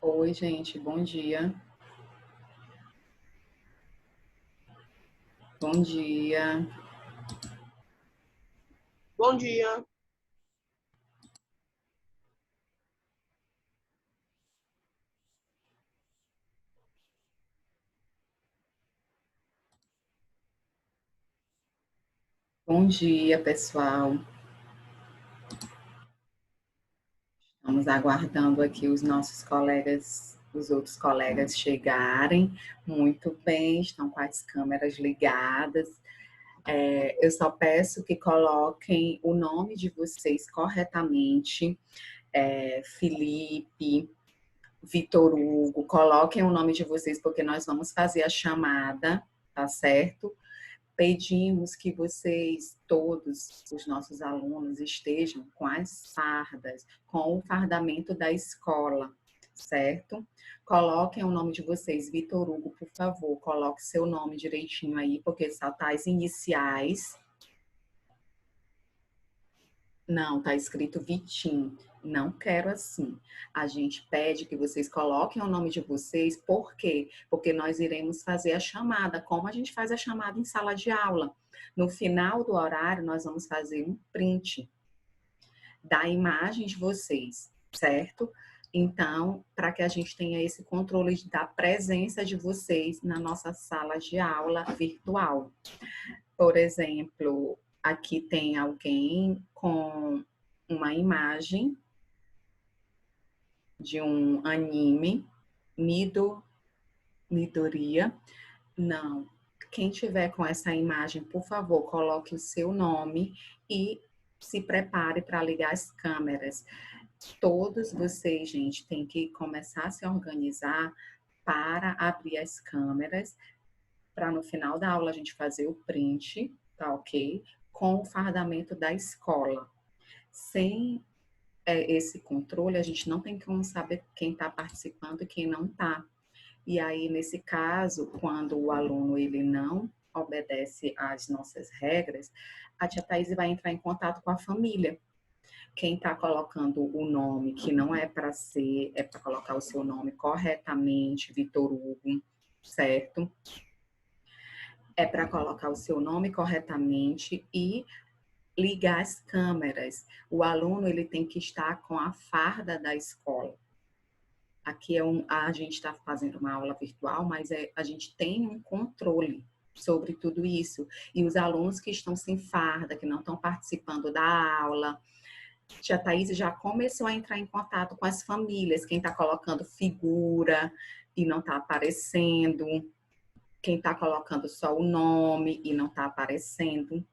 Oi, gente, bom dia. Bom dia. Bom dia. Bom dia, pessoal. Estamos aguardando aqui os nossos colegas, os outros colegas chegarem. Muito bem, estão com as câmeras ligadas. Eu só peço que coloquem o nome de vocês corretamente. Felipe, Vitor Hugo, coloquem o nome de vocês, porque nós vamos fazer a chamada, tá certo? Pedimos que vocês, todos os nossos alunos, estejam com as fardas, com o fardamento da escola, certo? Coloquem o nome de vocês. Vitor Hugo, por favor, coloque seu nome direitinho aí, porque só tá as iniciais. Não, tá escrito Vitim. Não quero assim. A gente pede que vocês coloquem o nome de vocês, por quê? Porque nós iremos fazer a chamada, como a gente faz a chamada em sala de aula. No final do horário, nós vamos fazer um print da imagem de vocês, certo? Então, para que a gente tenha esse controle da presença de vocês na nossa sala de aula virtual. Por exemplo, aqui tem alguém com uma imagem de um anime, Midoriya. Não. Quem tiver com essa imagem, por favor, coloque o seu nome e se prepare para ligar as câmeras. Todos vocês, gente, têm que começar a se organizar para abrir as câmeras, para no final da aula a gente fazer o print, tá ok? Com o fardamento da escola. Sem esse controle, a gente não tem como saber quem está participando e quem não está. E aí, nesse caso, quando o aluno ele não obedece às nossas regras, a tia Thaís vai entrar em contato com a família. Quem está colocando o nome que não é para ser, é para colocar o seu nome corretamente, Vitor Hugo, certo? É para colocar o seu nome corretamente e ligar as câmeras. O aluno ele tem que estar com a farda da escola. Aqui a gente está fazendo uma aula virtual, mas a gente tem um controle sobre tudo isso. E os alunos que estão sem farda, que não estão participando da aula, tia Thaís já começou a entrar em contato com as famílias, quem está colocando figura e não está aparecendo, quem está colocando só o nome e não está aparecendo.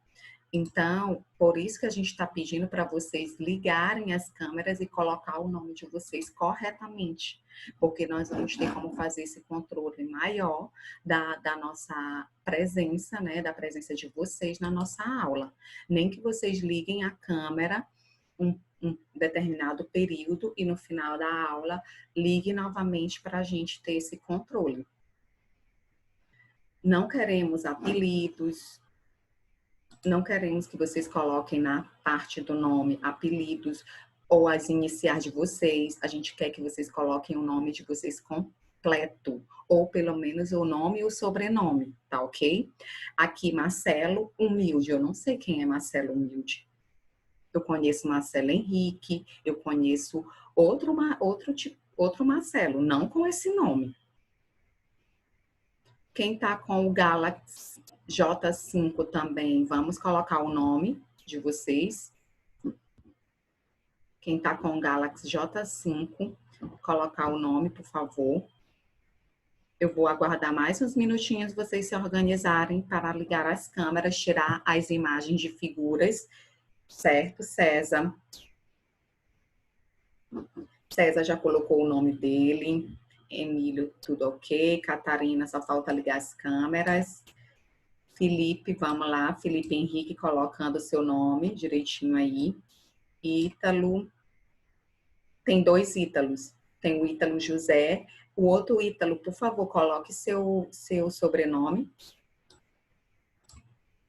Então, por isso que a gente está pedindo para vocês ligarem as câmeras e colocar o nome de vocês corretamente, porque nós vamos ter como fazer esse controle maior da nossa presença, né, da presença de vocês na nossa aula. Nem que vocês liguem a câmera um determinado período e no final da aula ligue novamente para a gente ter esse controle. Não queremos apelidos, não queremos que vocês coloquem na parte do nome apelidos ou as iniciais de vocês. A gente quer que vocês coloquem o nome de vocês completo, ou pelo menos o nome e o sobrenome, tá ok? Aqui, Marcelo Humilde. Eu não sei quem é Marcelo Humilde. Eu conheço Marcelo Henrique, eu conheço outro Marcelo, não com esse nome. Quem está com o Galaxy J5 também, vamos colocar o nome de vocês. Quem está com o Galaxy J5, colocar o nome, por favor. Eu vou aguardar mais uns minutinhos vocês se organizarem para ligar as câmeras, tirar as imagens de figuras. Certo, César? César já colocou o nome dele. Emílio, tudo ok. Catarina, só falta ligar as câmeras. Felipe, vamos lá. Felipe Henrique colocando o seu nome direitinho aí. Ítalo. Tem dois Ítalos. Tem o Ítalo José. O outro Ítalo, por favor, coloque seu sobrenome.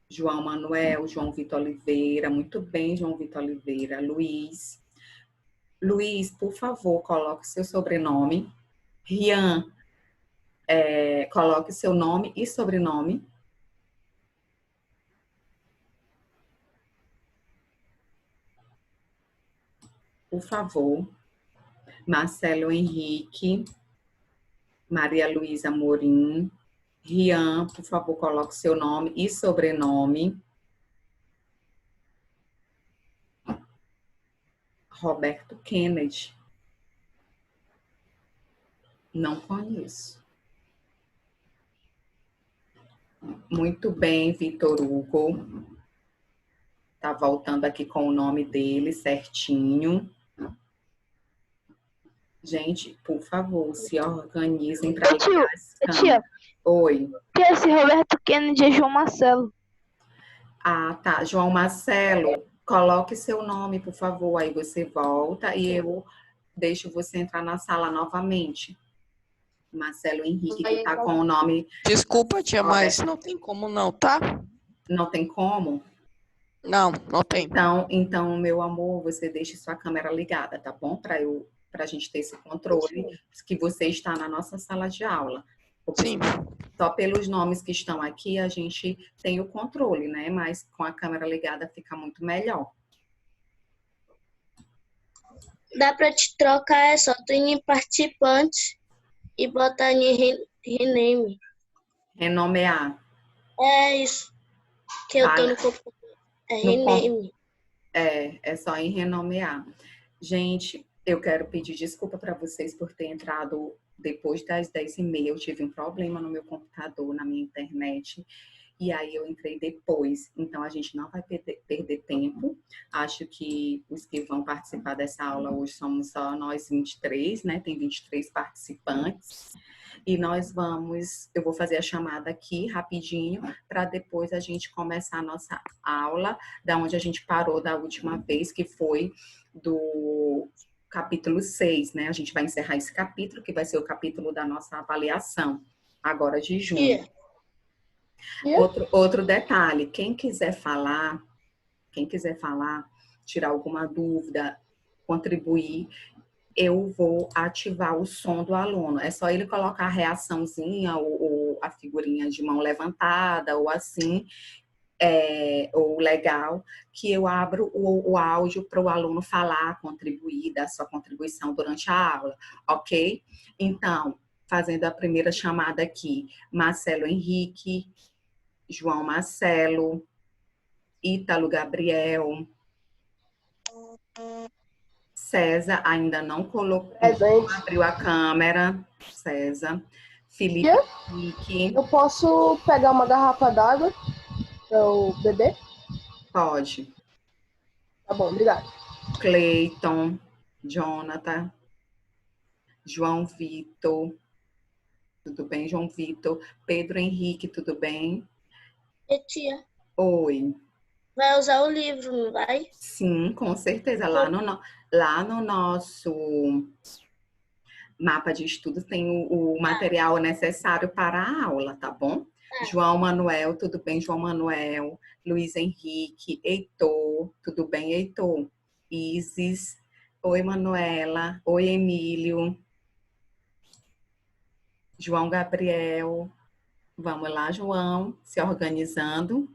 João Manuel, João Vitor Oliveira. Muito bem, João Vitor Oliveira. Luiz. Luiz, por favor, coloque seu sobrenome. Rian, coloque seu nome e sobrenome. Por favor. Marcelo Henrique, Maria Luísa Morim. Rian, por favor, coloque seu nome e sobrenome. Roberto Kennedy. Não conheço. Muito bem, Vitor Hugo. Tá voltando aqui com o nome dele certinho. Gente, por favor, se organizem para ligar as câmeras. Oi. Esse Roberto Kennedy é João Marcelo. Ah, tá. João Marcelo, coloque seu nome, por favor. Aí você volta e eu deixo você entrar na sala novamente. Marcelo Henrique, que tá com o nome... Desculpa, tia, mas não tem como não, tá? Não tem como? Não, não tem. Então, meu amor, você deixe sua câmera ligada, tá bom? Para a gente ter esse controle que você está na nossa sala de aula. Porque Sim. só pelos nomes que estão aqui a gente tem o controle, né? Mas com a câmera ligada fica muito melhor. Dá para te trocar, é só tu ir em participante e botar em rename. Renomear. É isso que eu tô no computador. É rename. É só em renomear. Gente, eu quero pedir desculpa para vocês por ter entrado depois das 10h30. Eu tive um problema no meu computador, na minha internet. E aí eu entrei depois. Então, a gente não vai perder tempo. Acho que os que vão participar dessa aula hoje somos só nós 23, né? Tem 23 participantes. E eu vou fazer a chamada aqui rapidinho, para depois a gente começar a nossa aula, da onde a gente parou da última vez, que foi do capítulo 6, né? A gente vai encerrar esse capítulo, que vai ser o capítulo da nossa avaliação, agora de junho. Outro detalhe, quem quiser falar, tirar alguma dúvida, contribuir, eu vou ativar o som do aluno. É só ele colocar a reaçãozinha ou a figurinha de mão levantada ou assim, ou legal, que eu abro o áudio para o aluno falar, contribuir, dar sua contribuição durante a aula, ok? Então, fazendo a primeira chamada aqui, Marcelo Henrique, João Marcelo, Ítalo Gabriel, César ainda não colocou, abriu a câmera, César, Felipe Henrique. Eu posso pegar uma garrafa d'água para eu beber? Pode. Tá bom, obrigado. Cleiton, Jonathan, João Vitor, tudo bem, João Vitor? Pedro Henrique, tudo bem? E tia, Oi. vai usar o livro, não vai? Sim, com certeza. Lá no nosso mapa de estudos tem o material necessário para a aula, tá bom? João Manuel, tudo bem, João Manuel? Luiz Henrique, Heitor, tudo bem, Heitor? Isis, oi, Manuela, oi, Emílio, João Gabriel, vamos lá, João, se organizando.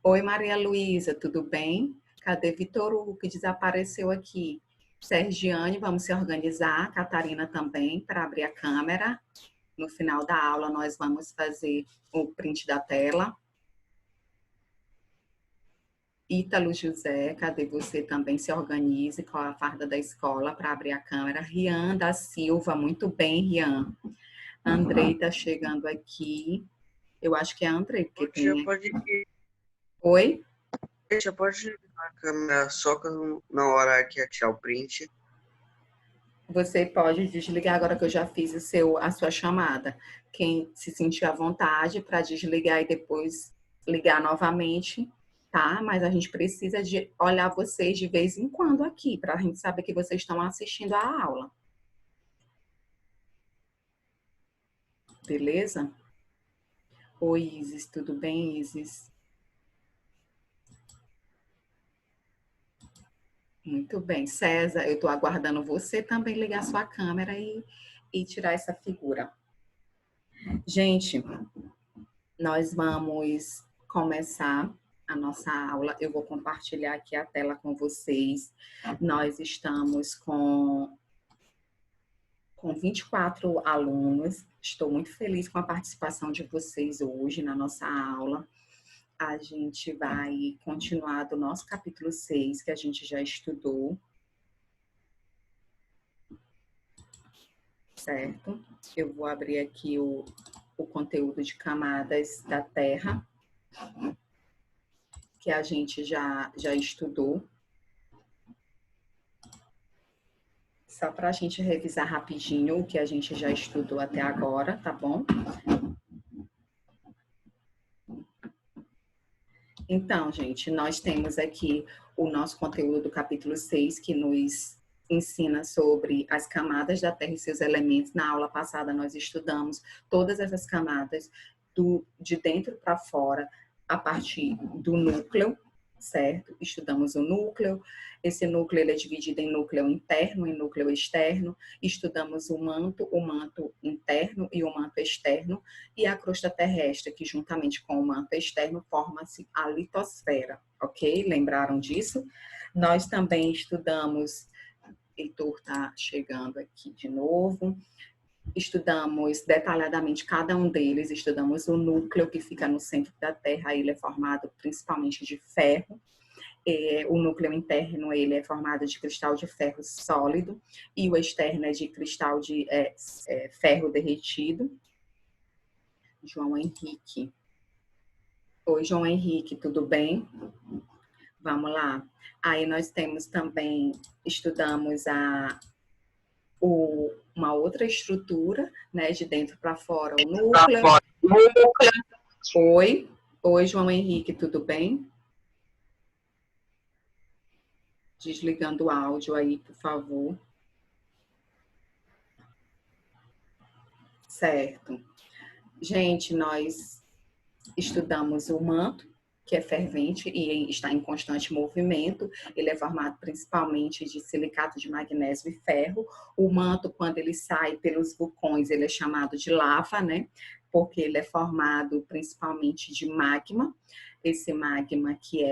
Oi, Maria Luísa, tudo bem? Cadê Vitor Hugo, que desapareceu aqui? Sergiane, vamos se organizar. Catarina também, para abrir a câmera. No final da aula, nós vamos fazer o print da tela. Ítalo José, cadê você também? Se organize com a farda da escola para abrir a câmera. Rian da Silva, muito bem, Rian. Andrei está chegando aqui. Eu acho que é Andrei, porque tem... Oi? Você pode ligar a câmera só na hora que atirar o print? Você pode desligar agora que eu já fiz a sua chamada. Quem se sentir à vontade para desligar e depois ligar novamente, tá? Mas a gente precisa de olhar vocês de vez em quando aqui, para a gente saber que vocês estão assistindo a aula. Beleza? Oi, Isis, tudo bem, Isis? Muito bem. César, eu estou aguardando você também ligar sua câmera e e tirar essa figura. Gente, nós vamos começar a nossa aula. Eu vou compartilhar aqui a tela com vocês. Nós estamos com 24 alunos. Estou muito feliz com a participação de vocês hoje na nossa aula. A gente vai continuar do nosso capítulo 6, que a gente já estudou. Certo? Eu vou abrir aqui o conteúdo de camadas da Terra, que a gente já estudou. Só para a gente revisar rapidinho o que a gente já estudou até agora, tá bom? Então, gente, nós temos aqui o nosso conteúdo do capítulo 6, que nos ensina sobre as camadas da Terra e seus elementos. Na aula passada, nós estudamos todas essas camadas de dentro para fora, a partir do núcleo, certo? Estudamos o núcleo. Esse núcleo ele é dividido em núcleo interno e núcleo externo. Estudamos o manto interno e o manto externo, e a crosta terrestre, que juntamente com o manto externo forma-se a litosfera, ok? Lembraram disso? Nós também estudamos, Heitor está chegando aqui de novo, estudamos detalhadamente cada um deles. Estudamos o núcleo, que fica no centro da Terra. Ele é formado principalmente de ferro. O núcleo interno ele é formado de cristal de ferro sólido, e o externo é de cristal de ferro derretido. João Henrique. Oi, João Henrique, tudo bem? Vamos lá. Aí nós temos também, estudamos uma outra estrutura, né, de dentro para fora, o núcleo. Oi, João Henrique, tudo bem? Desligando o áudio aí, por favor. Certo. Gente, nós estudamos o manto, que é fervente e está em constante movimento. Ele é formado principalmente de silicato de magnésio e ferro. O manto, quando ele sai pelos vulcões, ele é chamado de lava, né? Porque ele é formado principalmente de magma. Esse magma que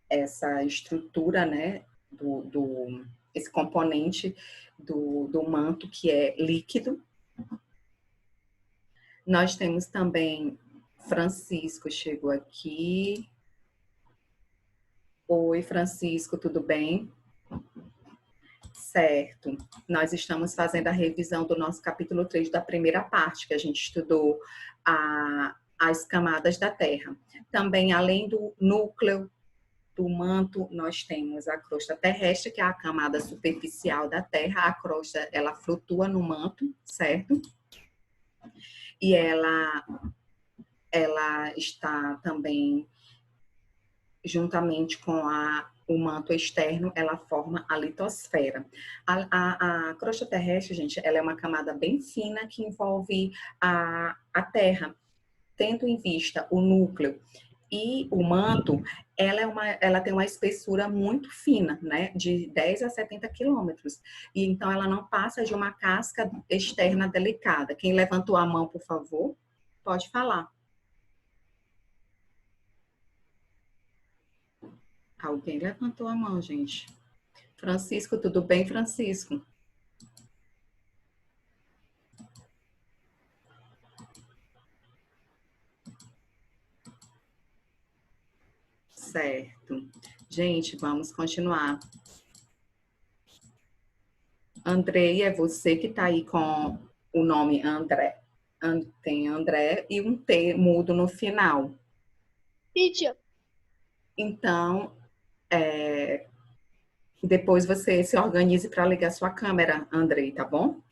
essa estrutura, né? Esse componente do manto que é líquido. Nós temos também Francisco, chegou aqui. Oi, Francisco, tudo bem? Certo. Nós estamos fazendo a revisão do nosso capítulo 3 da primeira parte, que a gente estudou as camadas da Terra. Também, além do núcleo, do manto, nós temos a crosta terrestre, que é a camada superficial da Terra. A crosta, ela flutua no manto, certo? E ela está também, juntamente com o manto externo, ela forma a litosfera. A crosta terrestre, gente, ela é uma camada bem fina que envolve a Terra, tendo em vista o núcleo e o manto. Ela tem uma espessura muito fina, né, de 10 a 70 quilômetros. E então ela não passa de uma casca externa delicada. Quem levantou a mão, por favor, pode falar. Alguém levantou a mão, gente. Francisco, tudo bem, Francisco? Certo. Gente, vamos continuar. Andrei, é você que está aí com o nome André. Tem André e um T mudo no final. Teacher. Então, depois você se organize para ligar sua câmera, Andrei, tá bom?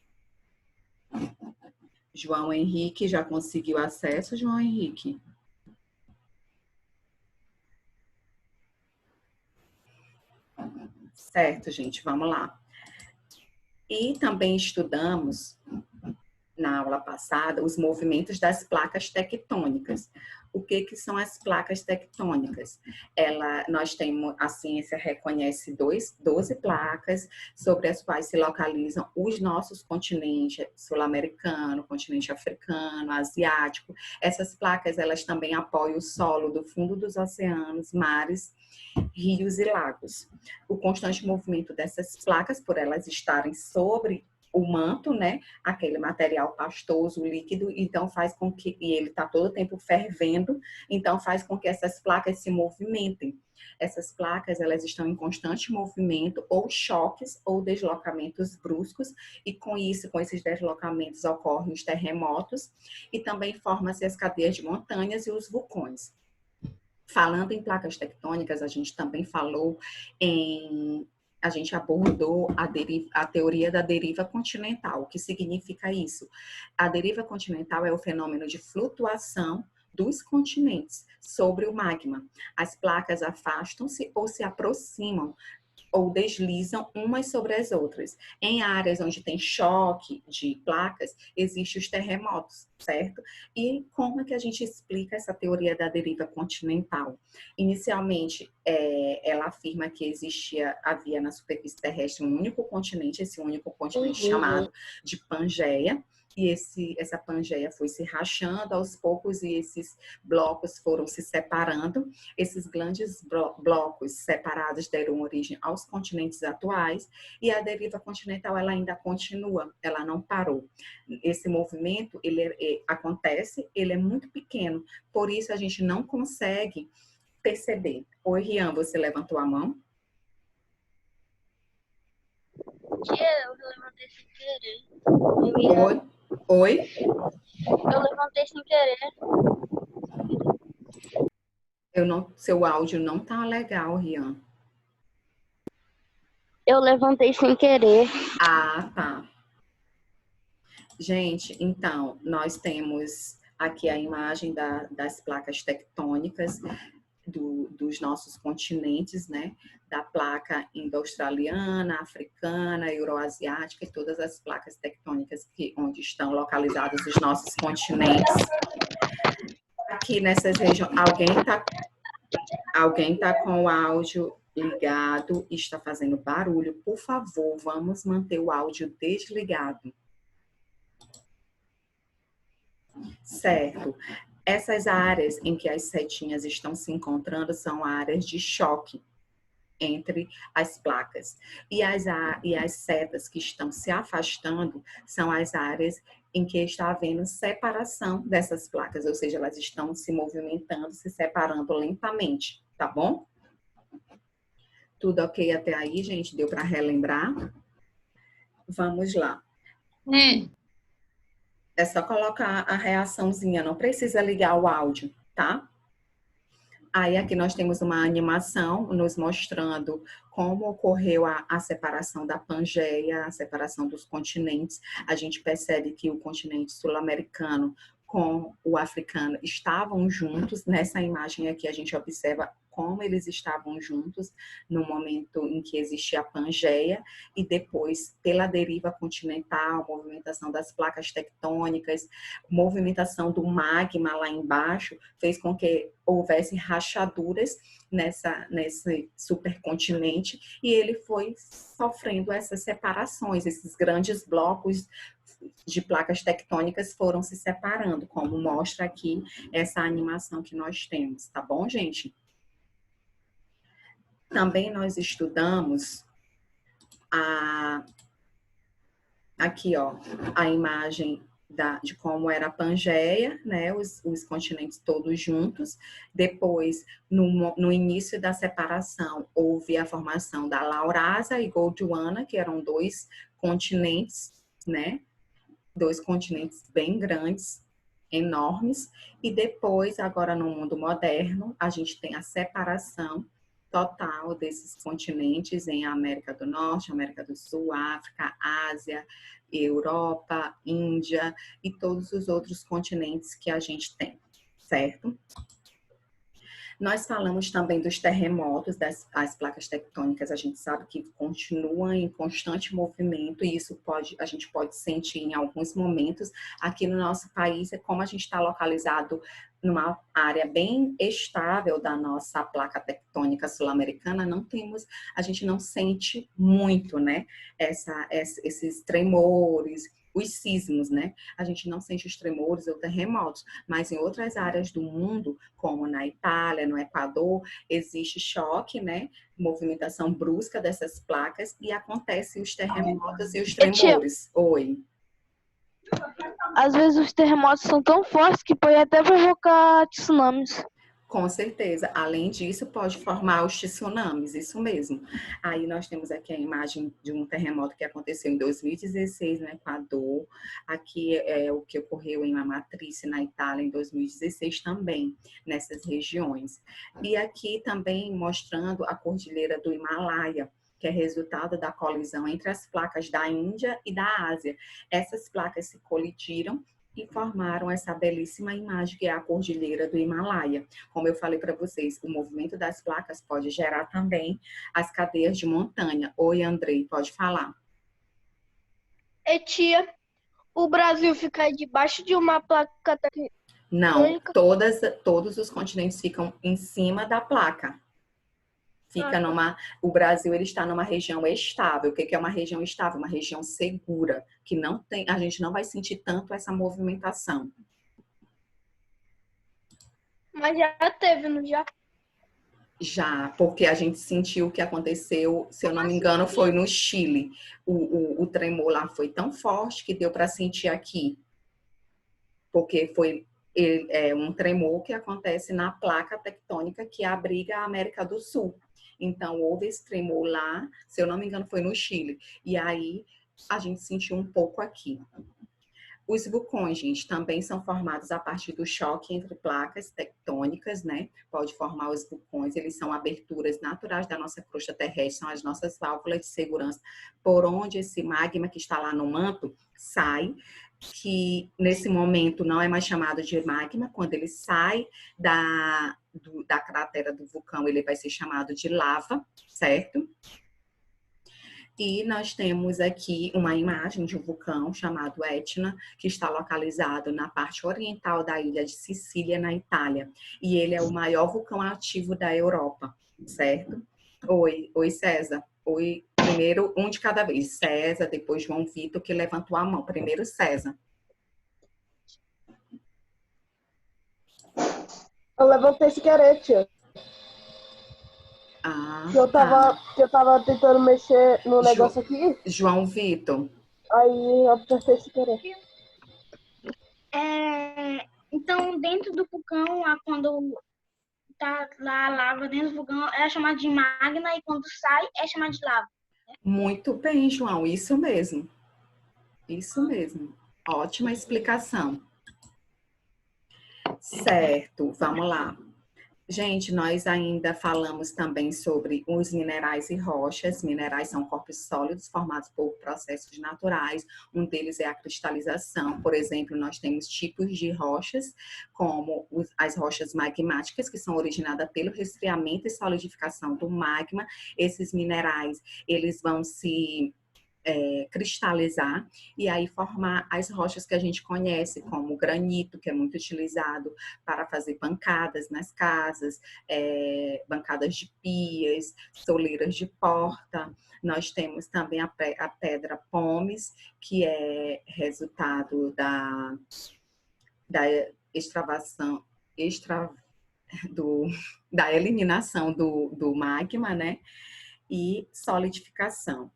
João Henrique, já conseguiu acesso, João Henrique? Certo, gente, vamos lá. E também estudamos, na aula passada, os movimentos das placas tectônicas. O que são as placas tectônicas? Nós temos, a ciência reconhece 12 placas sobre as quais se localizam os nossos continentes, sul-americano, continente africano, asiático. Essas placas, elas também apoiam o solo do fundo dos oceanos, mares, rios e lagos. O constante movimento dessas placas, por elas estarem sobre o manto, né, aquele material pastoso, líquido, então faz com que, e ele está todo o tempo fervendo, então faz com que essas placas se movimentem. Essas placas, elas estão em constante movimento, ou choques, ou deslocamentos bruscos, e com isso, com esses deslocamentos, ocorrem os terremotos, e também formam-se as cadeias de montanhas e os vulcões. Falando em placas tectônicas, a gente também falou a gente abordou a teoria da deriva continental. O que significa isso? A deriva continental é o fenômeno de flutuação dos continentes sobre o magma. As placas afastam-se ou se aproximam ou deslizam umas sobre as outras. Em áreas onde tem choque de placas, existem os terremotos, certo? E como é que a gente explica essa teoria da deriva continental? Inicialmente, ela afirma que havia na superfície terrestre um único continente, esse único continente chamado de Pangeia, e essa Pangeia foi se rachando aos poucos e esses blocos foram se separando. Esses grandes blocos separados deram origem aos continentes atuais e a deriva continental ela ainda continua, ela não parou. Esse movimento, ele acontece, ele é muito pequeno, por isso a gente não consegue perceber. Oi, Rian, você levantou a mão? Eu levantei sem querer. Oi? Eu levantei sem querer. Seu áudio não tá legal, Rian. Eu levantei sem querer. Ah, tá. Gente, então, nós temos aqui a imagem das placas tectônicas dos nossos continentes, né? Da placa indo-australiana, africana, euroasiática e todas as placas tectônicas onde estão localizados os nossos continentes. Aqui nessas regiões, alguém tá com o áudio ligado e está fazendo barulho. Por favor, vamos manter o áudio desligado. Certo. Essas áreas em que as setinhas estão se encontrando são áreas de choque entre as placas. E as setas que estão se afastando são as áreas em que está havendo separação dessas placas, ou seja, elas estão se movimentando, se separando lentamente, tá bom? Tudo ok até aí, gente? Deu para relembrar? Vamos lá. É só colocar a reaçãozinha, não precisa ligar o áudio, tá? Aí aqui nós temos uma animação nos mostrando como ocorreu a separação da Pangeia, a separação dos continentes. A gente percebe que o continente sul-americano com o africano estavam juntos. Nessa imagem aqui a gente observa como eles estavam juntos no momento em que existia a Pangeia e depois, pela deriva continental, movimentação das placas tectônicas, movimentação do magma lá embaixo, fez com que houvesse rachaduras nesse supercontinente e ele foi sofrendo essas separações, esses grandes blocos de placas tectônicas foram se separando, como mostra aqui essa animação que nós temos, tá bom, gente? Também nós estudamos aqui, ó, a imagem de como era a Pangeia, né, os continentes todos juntos. Depois, no início da separação, houve a formação da Laurasa e Gondwana, que eram dois continentes, né, dois continentes bem grandes, enormes. E depois, agora no mundo moderno, a gente tem a separação total desses continentes em América do Norte, América do Sul, África, Ásia, Europa, Índia e todos os outros continentes que a gente tem, certo? Nós falamos também dos terremotos, as placas tectônicas, a gente sabe que continuam em constante movimento e isso a gente pode sentir em alguns momentos. Aqui no nosso país, como a gente está localizado numa área bem estável da nossa placa tectônica sul-americana, a gente não sente muito, né, esses tremores, os sismos, né? A gente não sente os tremores ou terremotos, mas em outras áreas do mundo, como na Itália, no Equador, existe choque, né? Movimentação brusca dessas placas e acontecem os terremotos e os tremores. Oi. Às vezes os terremotos são tão fortes que pode até provocar tsunamis. Com certeza. Além disso, pode formar os tsunamis, isso mesmo. Aí nós temos aqui a imagem de um terremoto que aconteceu em 2016 no Equador. Aqui é o que ocorreu em Amatrice, na Itália, em 2016 também, nessas regiões. E aqui também mostrando a cordilheira do Himalaia, que é resultado da colisão entre as placas da Índia e da Ásia. Essas placas se colidiram e formaram essa belíssima imagem que é a cordilheira do Himalaia. Como eu falei para vocês, o movimento das placas pode gerar também as cadeias de montanha. Oi, Andrei, pode falar. E tia, o Brasil fica debaixo de uma placa tectônica? Não, todos os continentes ficam em cima da placa. O Brasil ele está numa região estável. O que é uma região estável? Uma região segura, que a gente não vai sentir tanto essa movimentação. Mas já teve, não já? Já, porque a gente sentiu o que aconteceu, se eu não me engano, foi no Chile. O tremor lá foi tão forte que deu para sentir aqui. Porque foi um tremor que acontece na placa tectônica que abriga a América do Sul. Então, houve esse tremor lá, se eu não me engano, foi no Chile. E aí, a gente sentiu um pouco aqui. Os vulcões, gente, também são formados a partir do choque entre placas tectônicas, né? Pode formar os vulcões, eles são aberturas naturais da nossa crosta terrestre, são as nossas válvulas de segurança, por onde esse magma que está lá no manto sai, que nesse momento não é mais chamado de magma, quando ele sai da cratera do vulcão, ele vai ser chamado de lava, certo? E nós temos aqui uma imagem de um vulcão chamado Etna, que está localizado na parte oriental da ilha de Sicília, na Itália. E ele é o maior vulcão ativo da Europa, certo? Oi, César. Oi, primeiro um de cada vez. César, depois João Vitor, que levantou a mão. Primeiro César. Eu levantei sem querer, tia. Eu tava tentando mexer no negócio aqui. João Vitor. Aí eu apertei sem querer. Então, dentro do vulcão, quando tá lá a lava dentro do vulcão, é chamado de magma e quando sai, é chamado de lava. Muito bem, João. Isso mesmo. Isso mesmo. Ótima explicação. Certo, vamos lá. Gente, nós ainda falamos também sobre os minerais e rochas. Minerais são corpos sólidos formados por processos naturais. Um deles é a cristalização. Por exemplo, nós temos tipos de rochas, como as rochas magmáticas, que são originadas pelo resfriamento e solidificação do magma. Esses minerais, eles vão se cristalizar e aí formar as rochas que a gente conhece, como o granito, que é muito utilizado para fazer bancadas nas casas, bancadas de pias, soleiras de porta. Nós temos também a pedra pómez, que é resultado da da eliminação do magma, né? E solidificação.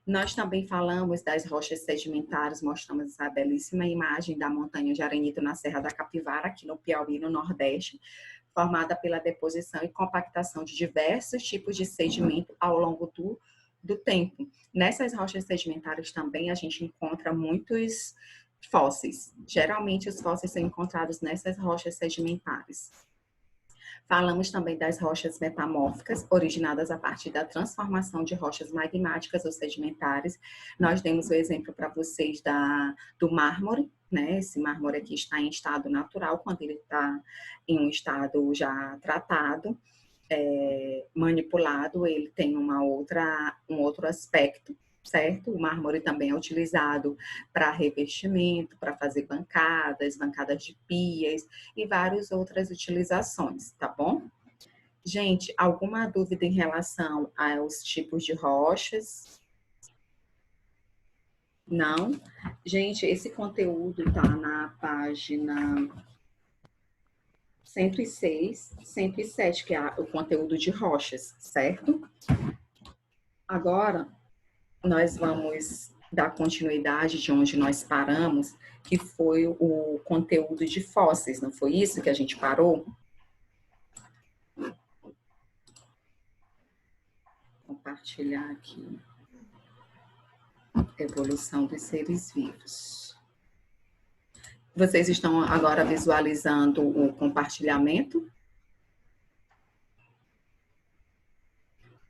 Nós também falamos das rochas sedimentares, mostramos essa belíssima imagem da montanha de arenito na Serra da Capivara, aqui no Piauí, no Nordeste, formada pela deposição e compactação de diversos tipos de sedimento ao longo do tempo. Nessas rochas sedimentares também a gente encontra muitos fósseis. Geralmente os fósseis são encontrados nessas rochas sedimentares. Falamos também das rochas metamórficas, originadas a partir da transformação de rochas magmáticas ou sedimentares. Nós demos o exemplo para vocês do mármore, né? Esse mármore aqui está em estado natural, quando ele está em um estado já tratado, manipulado, ele tem um outro aspecto, certo? O mármore também é utilizado para revestimento, para fazer bancadas de pias e várias outras utilizações, tá bom? Gente, alguma dúvida em relação aos tipos de rochas? Não? Gente, esse conteúdo tá na página 106, 107, que é o conteúdo de rochas, certo? Agora, nós vamos dar continuidade de onde nós paramos, que foi o conteúdo de fósseis, não foi isso que a gente parou? Vou compartilhar aqui. Evolução dos seres vivos. Vocês estão agora visualizando o compartilhamento?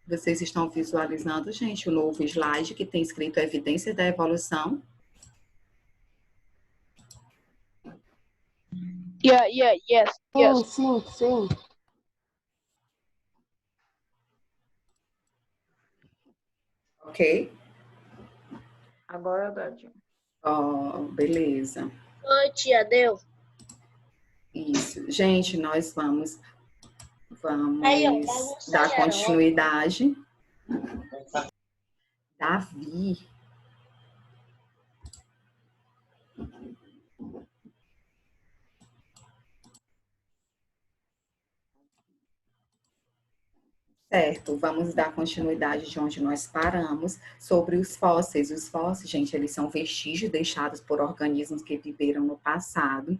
Vocês estão visualizando, gente, o novo slide que tem escrito Evidências da Evolução? Yes. Sim. Ok? Agora dá, tia. Beleza. Oi, tia, deu? Isso. Gente, nós vamos Aí, ó, dar continuidade. Davi. Certo, vamos dar continuidade de onde nós paramos sobre os fósseis. Os fósseis, gente, eles são vestígios deixados por organismos que viveram no passado.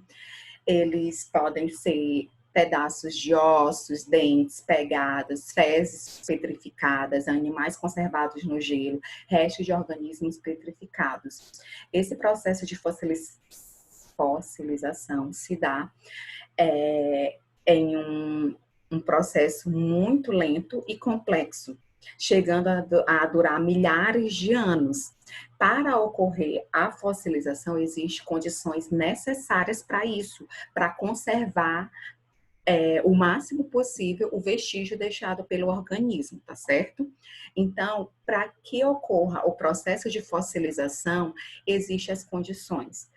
Eles podem ser pedaços de ossos, dentes, pegadas, fezes petrificadas, animais conservados no gelo, restos de organismos petrificados. Esse processo de fossilização se dá em um processo muito lento e complexo, chegando a durar milhares de anos. Para ocorrer a fossilização, existem condições necessárias para isso, para conservar o máximo possível o vestígio deixado pelo organismo, tá certo? Então, para que ocorra o processo de fossilização, existem as condições.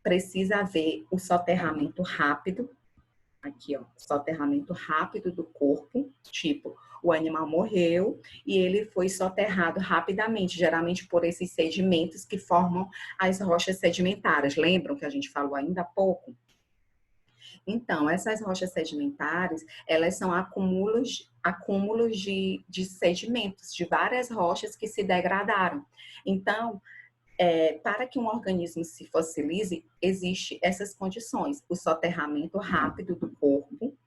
Precisa haver o soterramento rápido, aqui, ó, soterramento rápido do corpo, tipo, o animal morreu e ele foi soterrado rapidamente, geralmente por esses sedimentos que formam as rochas sedimentares. Lembram que a gente falou ainda há pouco? Então, essas rochas sedimentares, elas são acúmulos de sedimentos, de várias rochas que se degradaram. Então, para que um organismo se fossilize, existem essas condições. O soterramento rápido do corpo,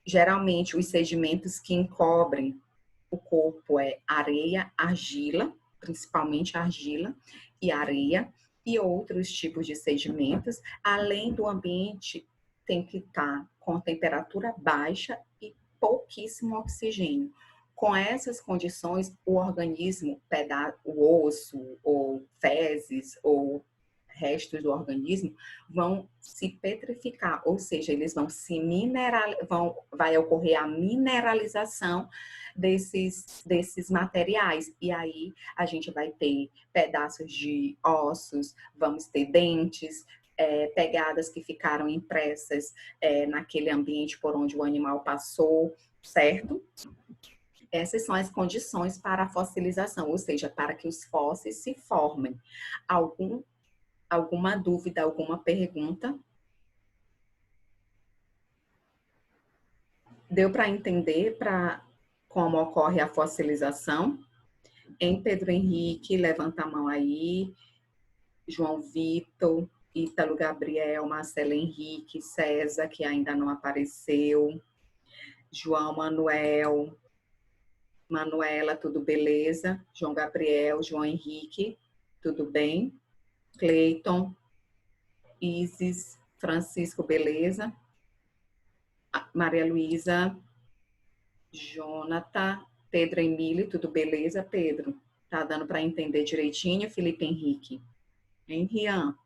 geralmente os sedimentos que encobrem o corpo é areia, argila, principalmente argila e areia, e outros tipos de sedimentos, além do ambiente tem que estar com temperatura baixa e pouquíssimo oxigênio. Com essas condições, o organismo, o osso, ou fezes, ou restos do organismo, vão se petrificar, ou seja, eles vão se vai ocorrer a mineralização desses materiais. E aí a gente vai ter pedaços de ossos, vamos ter dentes, pegadas que ficaram impressas naquele ambiente por onde o animal passou, certo? Essas são as condições para a fossilização, ou seja, para que os fósseis se formem. Alguma dúvida, alguma pergunta? Deu para entender como ocorre a fossilização? Em Pedro Henrique, levanta a mão aí. João Vitor, Ítalo Gabriel, Marcelo Henrique, César, que ainda não apareceu. João Manuel, Manuela, tudo beleza? João Gabriel, João Henrique, tudo bem? Cleiton, Isis, Francisco, beleza? Maria Luísa, Jonathan, Pedro Emílio, tudo beleza, Pedro? Tá dando para entender direitinho, Felipe Henrique? Hein, Rian?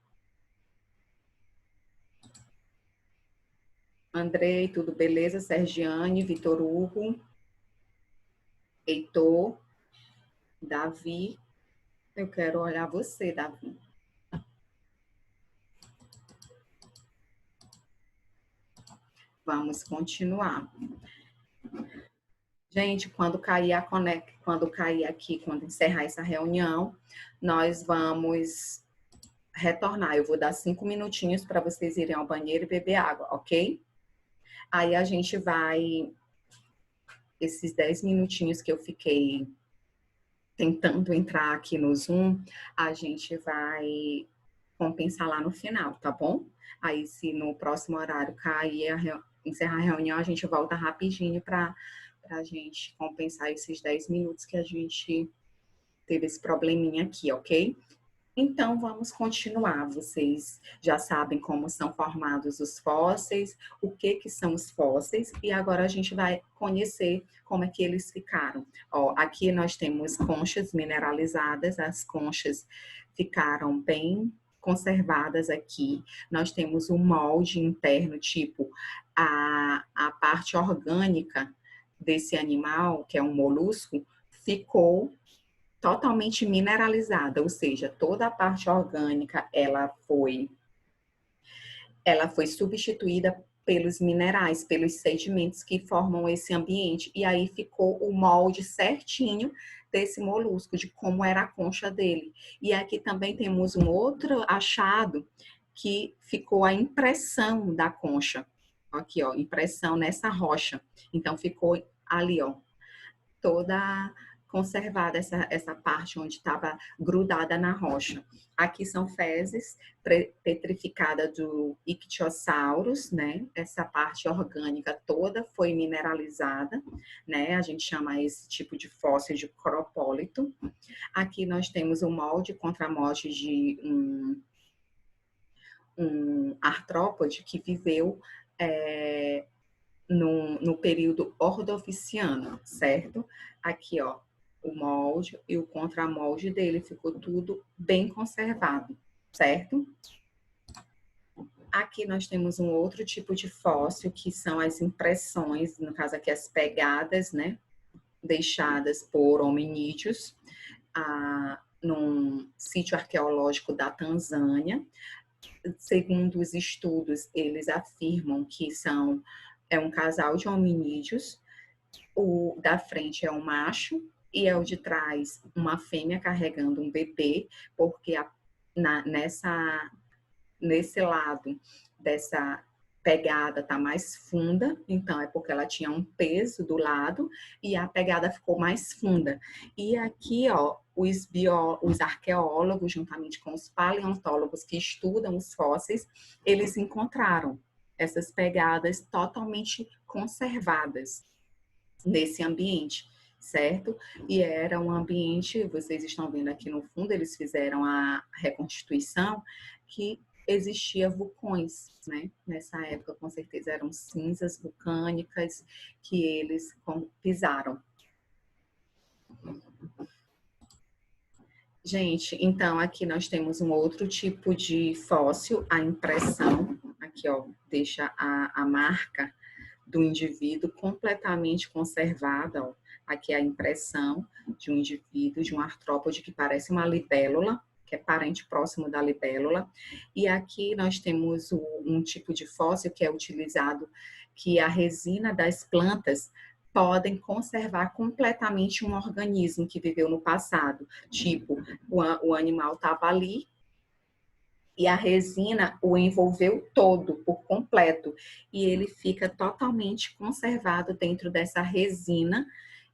Andrei, tudo beleza? Sergiane, Vitor Hugo, Heitor, Davi. Eu quero olhar você, Davi. Vamos continuar. Gente, quando cair a conexão, quando cair aqui, quando encerrar essa reunião, nós vamos retornar. Eu vou dar 5 minutinhos para vocês irem ao banheiro e beber água, ok? Aí a gente vai, esses 10 minutinhos que eu fiquei tentando entrar aqui no Zoom, a gente vai compensar lá no final, tá bom? Aí, se no próximo horário cair, encerrar a reunião, a gente volta rapidinho para a gente compensar esses 10 minutos que a gente teve esse probleminha aqui, ok? Então, vamos continuar. Vocês já sabem como são formados os fósseis, o que são os fósseis, e agora a gente vai conhecer como é que eles ficaram. Ó, aqui nós temos conchas mineralizadas, as conchas ficaram bem conservadas aqui. Nós temos um molde interno, tipo a parte orgânica desse animal, que é um molusco, ficou totalmente mineralizada, ou seja, toda a parte orgânica ela foi substituída pelos minerais, pelos sedimentos que formam esse ambiente, e aí ficou o molde certinho desse molusco, de como era a concha dele. E aqui também temos um outro achado que ficou a impressão da concha. Aqui, ó, impressão nessa rocha. Então ficou ali, ó, toda conservada essa parte onde estava grudada na rocha. Aqui são fezes petrificadas do Ictiosaurus, né? Essa parte orgânica toda foi mineralizada, né? A gente chama esse tipo de fóssil de cropólito. Aqui nós temos um molde contra-molde de um artrópode que viveu no período Ordoficiano, certo? Aqui, ó, o molde e o contramolde dele ficou tudo bem conservado, certo? Aqui nós temos um outro tipo de fóssil, que são as impressões, no caso aqui as pegadas, né, deixadas por hominídeos num sítio arqueológico da Tanzânia. Segundo os estudos, eles afirmam que é um casal de hominídeos, o da frente é um macho e é o de trás uma fêmea carregando um bebê, porque nesse lado dessa pegada está mais funda, então é porque ela tinha um peso do lado e a pegada ficou mais funda. E aqui, ó, os arqueólogos, juntamente com os paleontólogos que estudam os fósseis, eles encontraram essas pegadas totalmente conservadas nesse ambiente, certo? E era um ambiente, vocês estão vendo aqui no fundo, eles fizeram a reconstituição, que existia vulcões, né? Nessa época, com certeza, eram cinzas vulcânicas que eles pisaram. Gente, então aqui nós temos um outro tipo de fóssil, a impressão. Aqui, ó, deixa a marca do indivíduo completamente conservada, ó. Aqui é a impressão de um indivíduo, de um artrópode que parece uma libélula, que é parente próximo da libélula. E aqui nós temos um tipo de fóssil que é utilizado, que a resina das plantas podem conservar completamente um organismo que viveu no passado. Tipo, o animal estava ali e a resina o envolveu todo, por completo. E ele fica totalmente conservado dentro dessa resina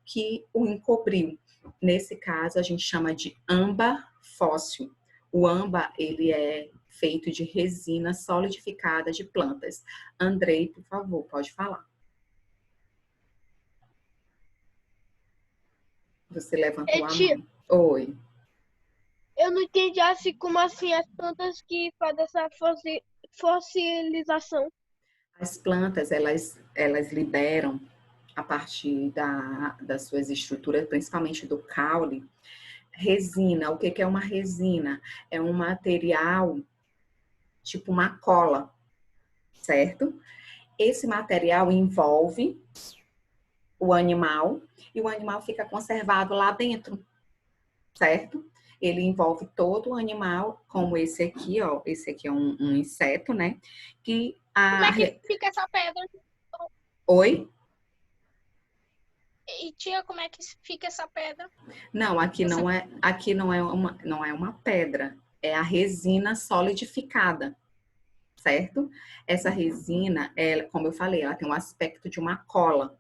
que o encobriu. Nesse caso, a gente chama de âmbar fóssil. O âmbar, ele é feito de resina solidificada de plantas. Andrei, por favor, pode falar. Você levantou a mão. Oi. Eu não entendi assim, como assim as plantas que fazem essa fossilização. As plantas, elas liberam, a partir das suas estruturas, principalmente do caule, resina. O que é uma resina? É um material tipo uma cola, certo? Esse material envolve o animal e o animal fica conservado lá dentro, certo? Ele envolve todo o animal, como esse aqui, ó. Esse aqui é um inseto, né? Que Como é que fica essa pedra? Oi? E tia, como é que fica essa pedra? Não, aqui não é uma pedra, é a resina solidificada, certo? Essa resina, como eu falei, ela tem um aspecto de uma cola.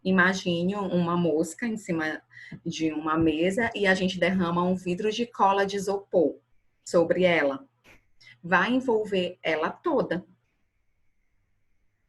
Imagine uma mosca em cima de uma mesa e a gente derrama um vidro de cola de isopor sobre ela. Vai envolver ela toda.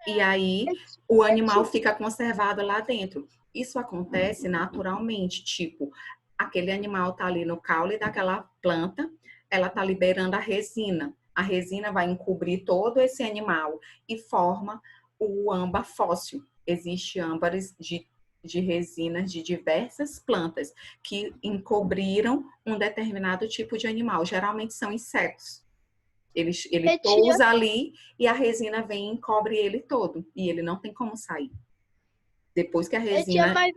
E aí o animal fica conservado lá dentro. Isso acontece naturalmente, tipo, aquele animal tá ali no caule daquela planta, ela tá liberando a resina. A resina vai encobrir todo esse animal e forma o âmbar fóssil. Existem âmbares de resinas de diversas plantas que encobriram um determinado tipo de animal. Geralmente são insetos. Ele pousa ali e a resina vem e encobre ele todo. E ele não tem como sair. Depois que a resina... Tia, mas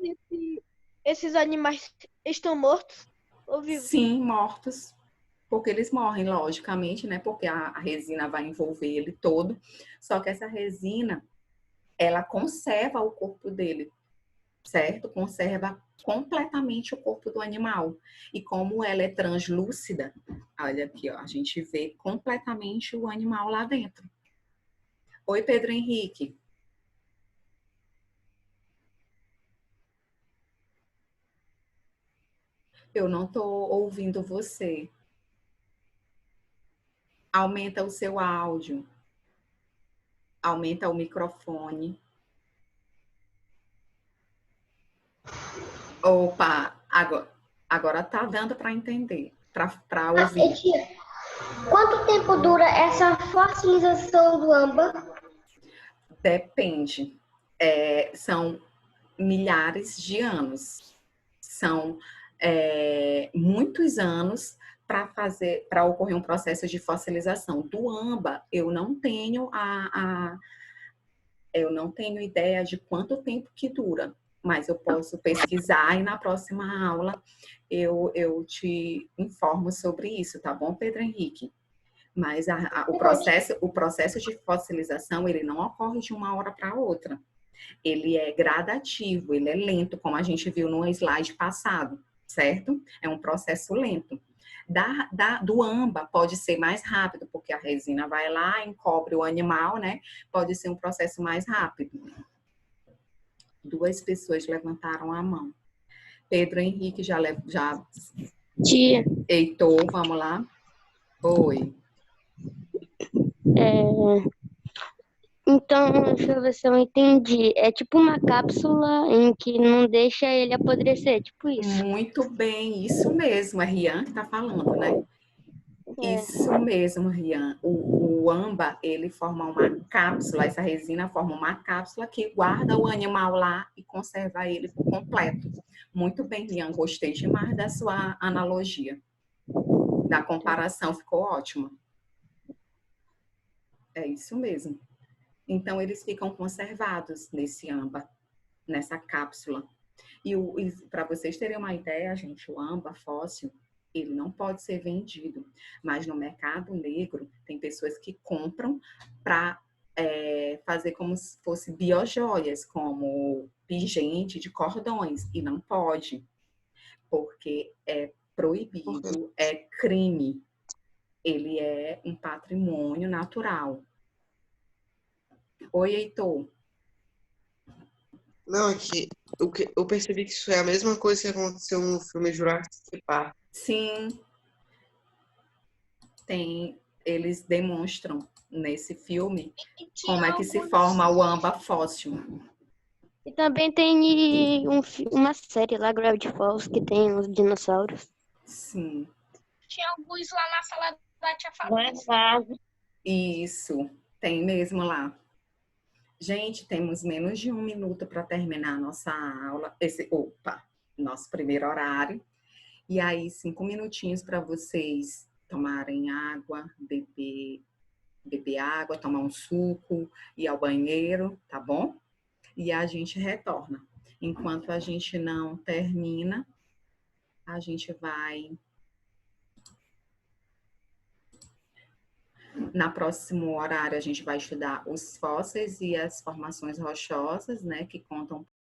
esses animais estão mortos ou vivos? Sim, mortos. Porque eles morrem, logicamente, né? Porque a resina vai envolver ele todo. Só que essa resina, ela conserva o corpo dele, certo? Conserva completamente o corpo do animal. E como ela é translúcida, olha aqui, ó, a gente vê completamente o animal lá dentro. Oi, Pedro Henrique. Eu não estou ouvindo você. Aumenta o seu áudio. Aumenta o microfone. Opa, agora tá dando para entender, para ouvir. Tia, quanto tempo dura essa fossilização do âmbar? Depende. São milhares de anos. São muitos anos para ocorrer um processo de fossilização. Do âmbar, eu não tenho eu não tenho ideia de quanto tempo que dura, mas eu posso pesquisar e na próxima aula eu te informo sobre isso, tá bom, Pedro Henrique? Mas o processo de fossilização, ele não ocorre de uma hora para outra. Ele é gradativo, ele é lento, como a gente viu no slide passado, certo? É um processo lento. Do âmbar pode ser mais rápido, porque a resina vai lá, encobre o animal, né? Pode ser um processo mais rápido. 2 pessoas levantaram a mão. Pedro Henrique já... Tia, Heitor, vamos lá. Oi. então, deixa eu ver se eu entendi. É tipo uma cápsula em que não deixa ele apodrecer, tipo isso. Muito bem, isso mesmo, é Rian que está falando, né? Isso mesmo, Rian. O âmbar, ele forma uma cápsula, essa resina forma uma cápsula que guarda o animal lá e conserva ele por completo. Muito bem, Rian, gostei demais da sua analogia. Da comparação, ficou ótima. É isso mesmo. Então, eles ficam conservados nesse âmbar, nessa cápsula. E para vocês terem uma ideia, gente, o âmbar fóssil, ele não pode ser vendido. Mas no mercado negro, tem pessoas que compram para fazer como se fosse biojoias, como pingente de cordões. E não pode, porque é proibido, é crime. Ele é um patrimônio natural. Oi, Heitor. Não, aqui, eu percebi que isso é a mesma coisa que aconteceu no filme Jurassic Park. Sim, eles demonstram nesse filme como é que se forma o âmbar fóssil. E também tem uma série lá, Gravity Falls, que tem os dinossauros. Sim. Tinha alguns lá na sala da tia Fabrícia. Isso, tem mesmo lá. Gente, temos menos de 1 minuto para terminar a nossa aula, nosso primeiro horário. E aí, 5 minutinhos para vocês tomarem água, beber água, tomar um suco, ir ao banheiro, tá bom? E a gente retorna. Enquanto a gente não termina, a gente vai... Na próximo horário, a gente vai estudar os fósseis e as formações rochosas, né, que contam